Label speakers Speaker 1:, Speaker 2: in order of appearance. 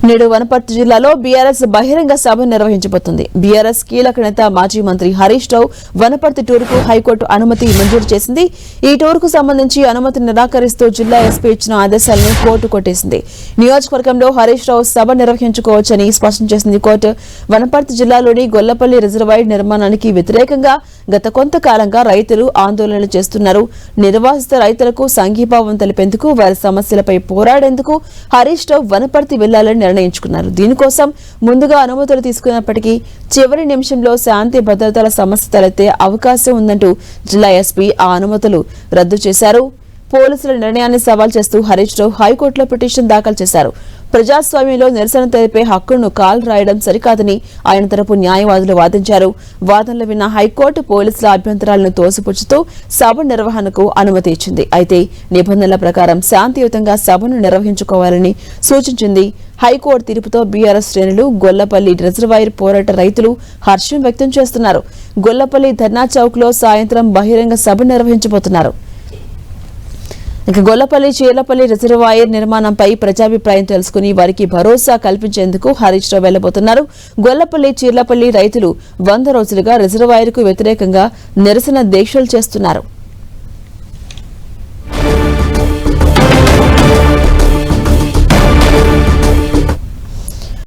Speaker 1: నేడు వనపర్తి జిల్లాలో బీఆర్ఎస్ బహిరంగ సభ నిర్వహించబోతుంది. బీఆర్ఎస్ కీలక నేత మాజీ మంత్రి హరీష్ రావు వనపర్తి టూర్కు హైకోర్టు అనుమతి మంజూరు చేసింది. ఈ టూర్కు సంబంధించి అనుమతిని నిరాకరిస్తూ జిల్లా ఎస్పీ ఇచ్చిన ఆదేశాలను కోర్టు కొట్టేసింది. నియోజకవర్గంలో హరీష్ రావు సభ నిర్వహించుకోవచ్చని స్పష్టం చేసింది కోర్టు. వనపర్తి జిల్లాలోని గొల్లపల్లి రిజర్వాయర్ నిర్మాణానికి వ్యతిరేకంగా గత కొంతకాలంగా రైతులు ఆందోళనలు చేస్తున్నారు. నిర్వాసిత రైతులకు సంఘీభావం తెలిపేందుకు, వారి సమస్యలపై పోరాడేందుకు హరీష్ రావు వనపర్తి వెళ్లాలని నిర్ణయించుకున్నారు. దీనికోసం ముందుగా అనుమతులు తీసుకున్నప్పటికీ చివరి నిమిషంలో శాంతి భద్రతల సమస్య తలెత్తే అవకాశం ఉందంటూ జిల్లా ఎస్పీ ఆ అనుమతులు రద్దు చేశారు. పోలీసుల నిర్ణయాన్ని సవాల్ చేస్తూ హరీష్ రావు హైకోర్టులో పిటిషన్ దాఖలు చేశారు. ప్రజాస్వామ్యంలో నిరసన తెలిపే హక్కును కాల్ రాయడం సరికాదని ఆయన తరపు న్యాయవాదులు వాదించారు. వాదనలు విన్న హైకోర్టు పోలీసుల అభ్యంతరాలను తోసిపుచ్చుతూ సభ నిర్వహణకు అనుమతి ఇచ్చింది. అయితే నిబంధనల ప్రకారం శాంతియుతంగా సభను నిర్వహించుకోవాలని సూచించింది. హైకోర్టు తీర్పుతో బీఆర్ఎస్ శ్రేణులు, గొల్లపల్లి రిజర్వాయర్ పోరాట రైతులు హర్షం వ్యక్తం చేస్తున్నారు. గొల్లపల్లి ధర్నా చౌక్ లో సాయంత్రం బహిరంగ సభ నిర్వహించబోతున్నారు. గొల్లపల్లి చీర్లపల్లి రిజర్వాయర్ నిర్మాణంపై ప్రజాభిప్రాయం తెలుసుకుని వారికి భరోసా కల్పించేందుకు హరీష్ రావు వెళ్లబోతున్నారు. గొల్లపల్లి చీర్లపల్లి రైతులు 100 రోజులుగా రిజర్వాయర్ కు వ్యతిరేకంగా నిరసన దీక్షలు చేస్తున్నారు.